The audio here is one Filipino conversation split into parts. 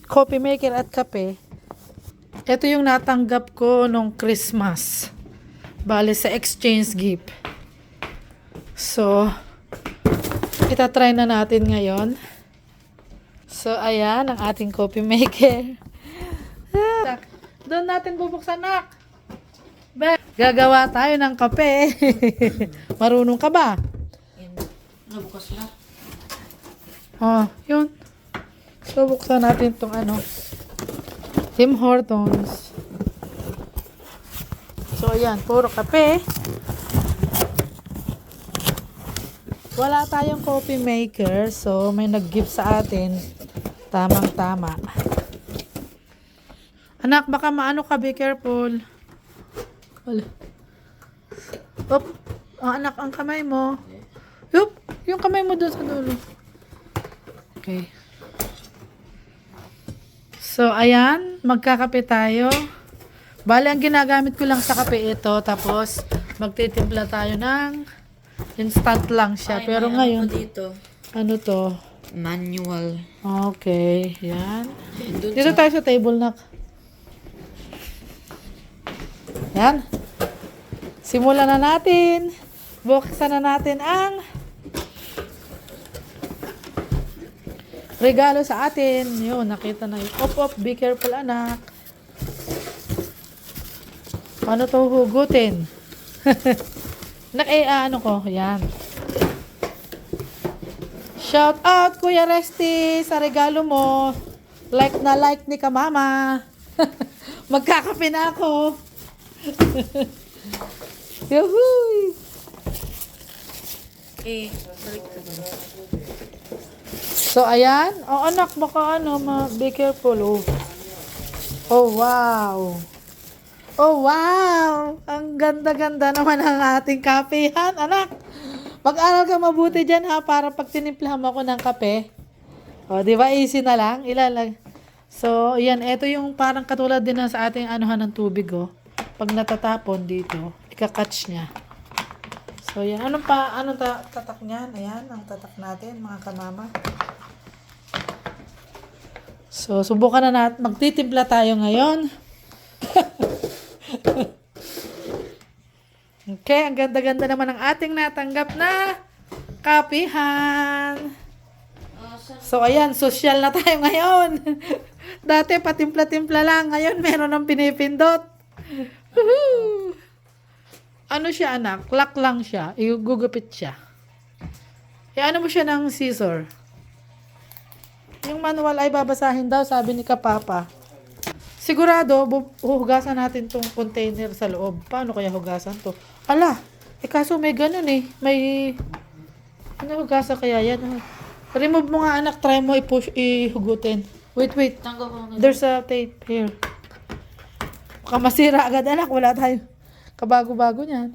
coffee maker at kape. Ito yung natanggap ko nung Christmas. Bale sa exchange gift. So, itatry na natin ngayon. So, ayan ang ating coffee maker. Doon natin bubuksan, nak. Gagawa tayo ng kape. Marunong ka ba? Nabukas na. Oh, yun. So, buksan natin itong Tim Hortons. So, ayan. Puro kape. Wala tayong coffee maker. So, may nag-gift sa atin. Tamang-tama. Anak, baka maano ka. Be careful. Wala. Op. Anak, ang kamay mo. Yup. Yung kamay mo doon sa dulo. Okay. So, ayan. Magkakape tayo. Bale, ang ginagamit ko lang sa kape ito. Tapos, magtitimpla tayo ng instant lang siya. Ay, pero may ngayon, dito. ano to? Manual. Okay. Yan. Doon Dito tayo sa table na. Yan. Simulan na natin. Buksan na natin ang regalo sa atin. Yun, nakita na yun. Op, be careful, anak. Ano to hugutin? Ano ko? Yan. Shout out, Kuya Resty, sa regalo mo. Like na like ni ka, mama. Magkakape na ako. Yuhuy! So, ayan. Oh, anak, baka be careful, oh. Oh, wow. Oh, wow. Ang ganda-ganda naman ang ating kapehan, anak. Mag-aral ka mabuti dyan, ha, para pag tinimplahan mo ako ng kape. O, di ba, easy na lang. Ilalag. So, yan. Ito yung parang katulad din na sa ating anuhan ng tubig, oh. Pag natatapon dito, ikakatch niya. So, yan. Anong tatak niyan? Ayan, ang tatak natin, mga kamama. So, subukan na natin. Magtitimpla tayo ngayon. Okay, ang ganda-ganda naman ng ating natanggap na kapihan. So, ayan, social na tayo ngayon. Dati, patimpla-timpla lang. Ngayon, meron ng pinipindot. Woohoo! Ano siya, anak? Clock lang siya. Igugupit siya. Ano mo siya ng scissor? Yung manual ay babasahin daw, sabi ni Kapapa. Sigurado, huhugasan natin tong container sa loob. Paano kaya hugasan to? Ala, kaso may ganun eh. May, hugasan kaya yan? Remove mo nga, anak. Try mo ihugutin. Wait. Tanggal ko nga. There's a tape here. Baka masira agad, anak. Wala tayo. Kabago-bago niyan.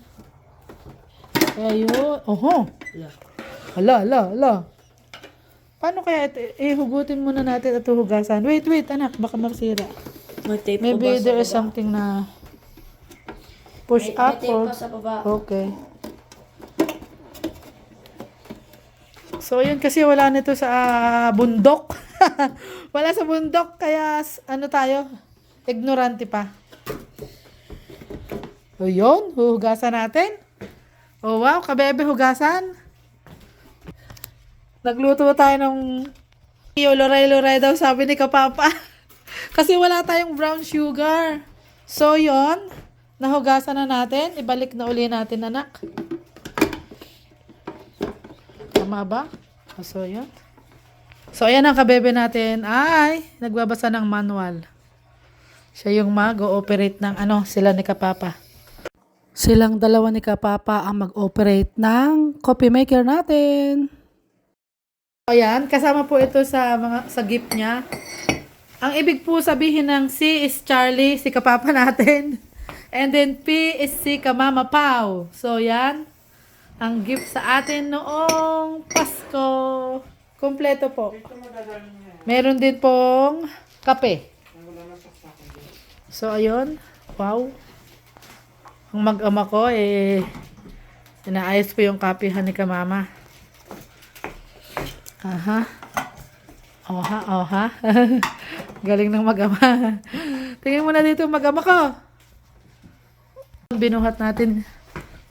Kaya yun. Oho. Hala. Paano kaya ihugutin muna natin at hugasan? Wait, anak. Baka masira. May tape Maybe pa ba there sa is baba? something na push up May tape or... pa sa baba. Okay. So, yun kasi wala nito sa bundok. Wala sa bundok. Kaya, tayo? Ignorante pa. O yun, huhugasan natin. Oh wow, kabebe hugasan. Nagluto tayo ng luray-luray daw, sabi ni Kapapa. Kasi wala tayong brown sugar. So yun, nahugasan na natin. Ibalik na uli natin, anak. Tama ba? So yun. So ayan ang kabebe natin ay nagbabasa ng manual. Siya yung mag-ooperate ng sila ni Kapapa. Silang dalawa ni Kapapa ang mag-operate ng coffee maker natin. Ayan, kasama po ito sa gift niya. Ang ibig po sabihin ng C is Charlie, si Kapapa natin. And then P is si Kamama Pau. So yan, ang gift sa atin noong Pasko. Kompleto po. Meron din pong kape. So ayun, wow. Ang mag-ama ko, inaayos ko yung kapihan ni Kamama. Aha. Oha. Galing ng mag-ama. Tingnan mo na dito mag-ama ko. Binuhat natin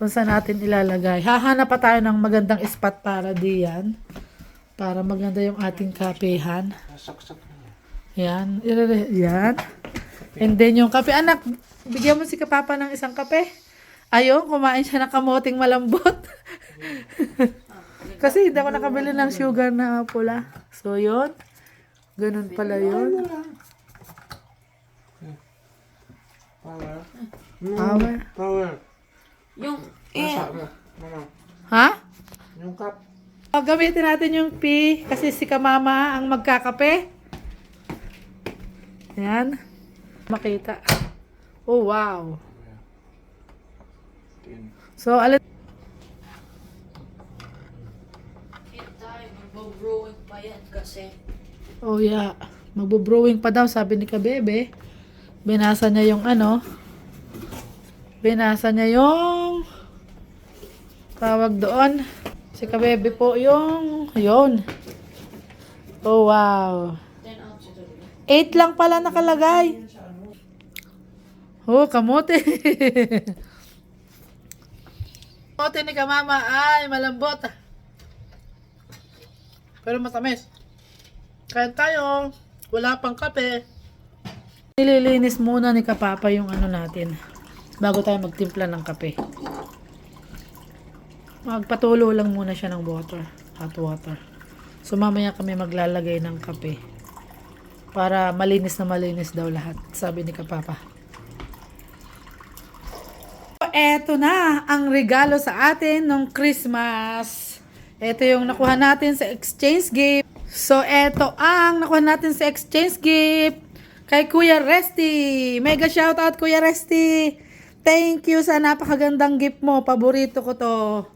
kung saan natin ilalagay. Hahanap pa tayo ng magandang spot para diyan. Para maganda yung ating kapehan. Yan. Yan. And then yung kape. Anak, bigyan mo si Kapapa ng isang kape. Ayun, kumain siya ng kamoting malambot. Kasi hindi ako nakabili ng sugar na pula. So, yun. Ganun pala yun. Power. Power. Yung, Ha? Yung cup. O, gamitin natin yung P kasi si Kamama ang magkakape. Yan. Makita. Oh, wow. So, alam. tayo, mag-brewing pa yan kasi. Oh, yeah. Magbo-brewing pa daw, sabi ni Kabebe. Binasa niya yung ano. Binasa niya yung tawag doon. Si Kabebe po yung yun. Oh, wow. 10 ounces ito. 8 lang pala nakalagay. Oh, kamote. Kamote ni Kamama ay malambot. Pero matamis. Kaya tayo, wala pang kape. Nililinis muna ni Kapapa yung ano natin bago tayo magtimpla ng kape. Magpatulo lang muna siya ng water, hot water. So mamaya kami maglalagay ng kape para malinis na malinis daw lahat, sabi ni Kapapa. Eto na ang regalo sa atin ng Christmas. Eto yung nakuha natin sa exchange gift. So eto ang nakuha natin sa exchange gift kay Kuya Resty. Mega shoutout Kuya Resty. Thank you sa napakagandang gift mo. Paborito ko to.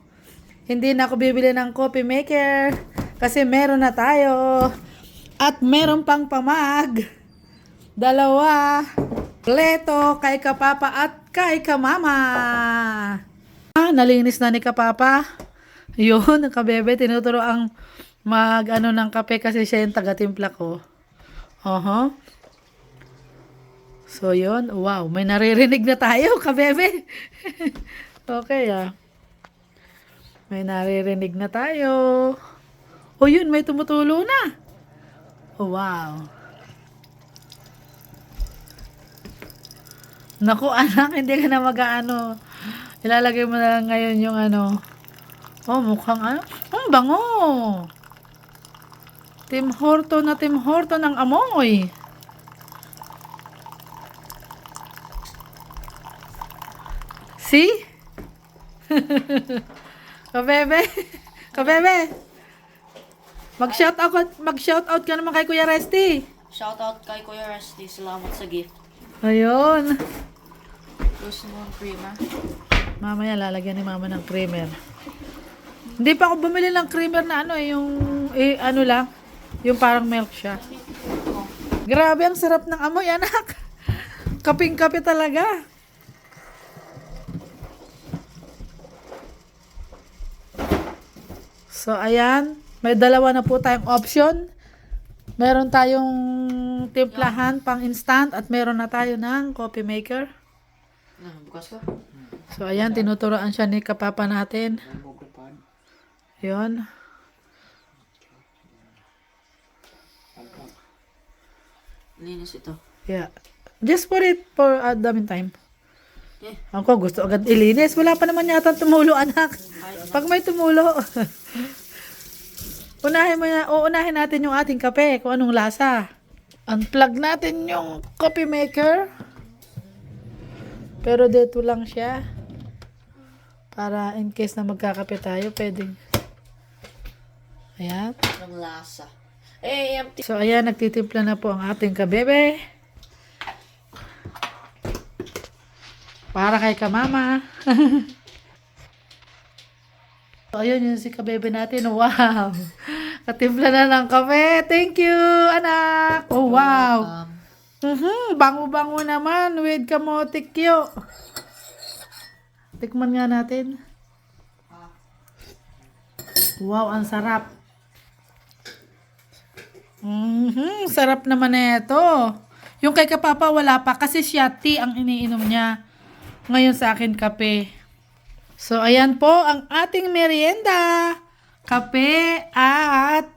Hindi na ako bibili ng coffee maker kasi meron na tayo. At meron pang pamag. Dalawa. Pleto kay Kapapa at kay Kamama. Nalinis na ni Kapapa. Yun, ang Kabebe. Tinuturo ang mag-ano ng kape kasi siya yung taga-timpla ko. So, yun. Wow, may naririnig na tayo, Kabebe. Okay, May naririnig na tayo. O, yun, may tumutulo na. Oh, wow. Naku, anak, hindi ka na mag-ano. Ilalagay mo na lang ngayon yung ano. Oh, mukhang ano. Ang bango. Tim Horton na Tim Horton ang amoy. See? Kabebe. Kabebe. Mag-shoutout ka naman kay Kuya Resty. Shoutout kay Kuya Rusty. Salamat sa gift. Ayun. Gusto mo ang creamer? Mamaya lalagyan ni Mama ng creamer. Hindi pa ako bumili ng creamer na ano, yung ano lang, yung parang milk siya. Grabe, ang sarap ng amoy, anak. Kaping-kape talaga. So, ayan. May dalawa na po tayong option. Meron tayong timplahan pang instant at meron na tayo ng coffee maker. Bukas ka? So, ayan. Tinuturoan siya ni Kapapa natin. Yun. Linis ito. Yeah. Just put it for a daming time. Eh. Ako gusto agad ilinis. Wala pa naman yata tumulo, anak. Pag may tumulo. Uunahin natin yung ating kape kung anong lasa. Unplug natin yung coffee maker. Pero dito lang siya. Para in case na magkakape tayo, pwedeng. Ayan. Ang lasa. Eh, empty. So, ayan, nagtitimpla na po ang ating kabebe. Para kay Kamama. So, ayun yun si kabebe natin. Wow! Katimpla na ng kape. Thank you, anak! Oh, wow! Bango-bango naman with kamote kyo. Tikman nga natin. Wow, ang sarap. Sarap naman ito. Yung kay Kapapa wala pa kasi siya tea ang iniinom niya. Ngayon sa akin kape. So ayan po ang ating merienda. Kape at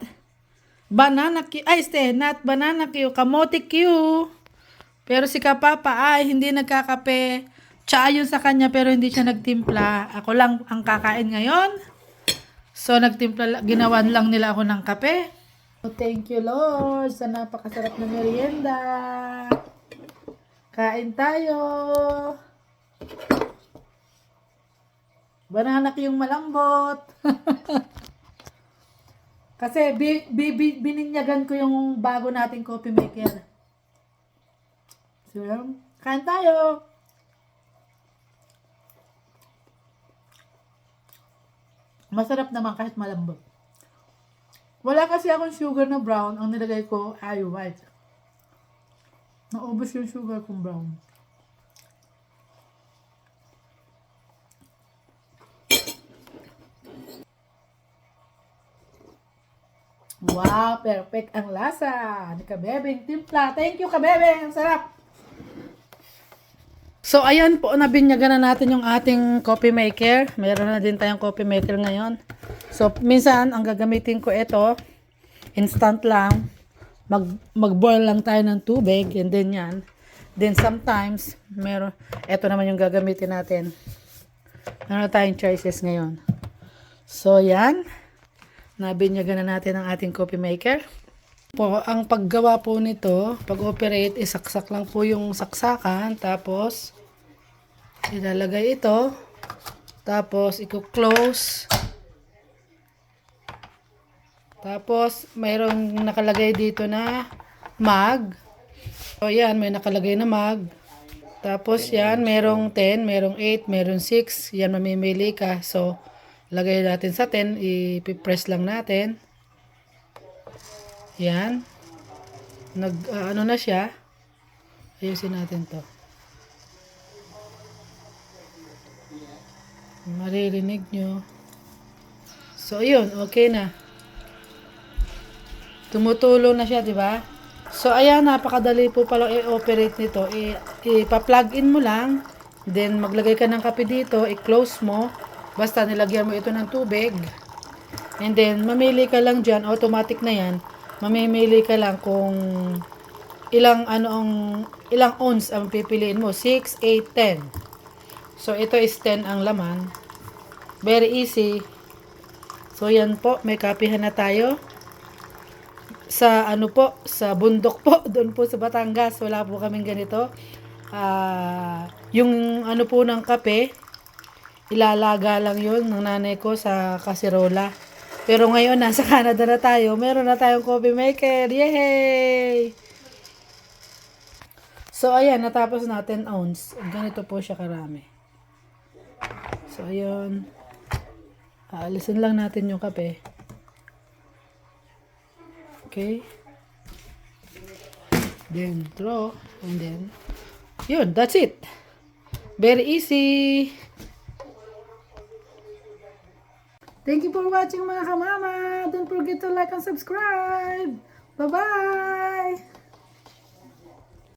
banana Q. Ay, not banana Q. Kamote Q. Pero si Kapapa ay hindi nagkakape. Tsaa yun sa kanya pero hindi siya nagtimpla. Ako lang ang kakain ngayon. So nagtimpla, ginawan lang nila ako ng kape. So, thank you Lord sa napakasarap na merienda. Kain tayo. Banana yung malambot. Kasi bininyagan ko yung bago nating coffee maker. So, kain tayo. Masarap naman kahit malambot. Wala kasi akong sugar na brown. Ang nilagay ko ay white. Naubos yung sugar kong brown. Wow, perfect ang lasa ni Kabebeng timpla. Thank you, Kabebeng. Ang sarap. So, ayan po, nabinyagan na natin yung ating coffee maker. Meron na din tayong coffee maker ngayon. So, minsan, ang gagamitin ko ito, instant lang. Mag-boil lang tayo ng tubig, and then yan. Then, sometimes, ito naman yung gagamitin natin. Meron tayong choices ngayon. So, yan. Nabinyagan na natin ang ating coffee maker. Po, ang paggawa po nito, pag-operate, isaksak lang po yung saksakan, tapos ilalagay ito, tapos i-close, tapos mayroong nakalagay dito na mug. So yan, may nakalagay na mug. Tapos yan, merong 10, merong 8, merong 6. Yan, mamimili ka. So, lagay natin sa 10, i-press lang natin. Yan. Ano na siya. Ayusin natin to. Maririnig nyo. So, yun. Okay na. Tumutulo na siya, di ba? So, ayan. Napakadali po pala i-operate nito. Ipa-plug in mo lang. Then, maglagay ka ng kape dito. I-close mo. Basta nilagyan mo ito ng tubig. And then, mamili ka lang dyan. Automatic na yan. Mamimili ka lang kung ilang ounce ang pipiliin mo. 6, 8, 10. So, ito is 10 ang laman. Very easy. So, yan po. May kapihan na tayo. Sa sa bundok po. Doon po sa Batangas. Wala po kaming ganito. Yung po ng kape, ilalaga lang yun ng nanay ko sa kasirola. Pero ngayon, nasa Canada na tayo. Meron na tayong coffee maker. Yay! So, ayan. Natapos natin ounce. Ganito po siya karami. So, ayun. Alisin lang natin yung kape. Okay. Then, throw. And then, yun. That's it. Very easy. Thank you for watching mga kamama. Don't forget to like and subscribe. Bye-bye.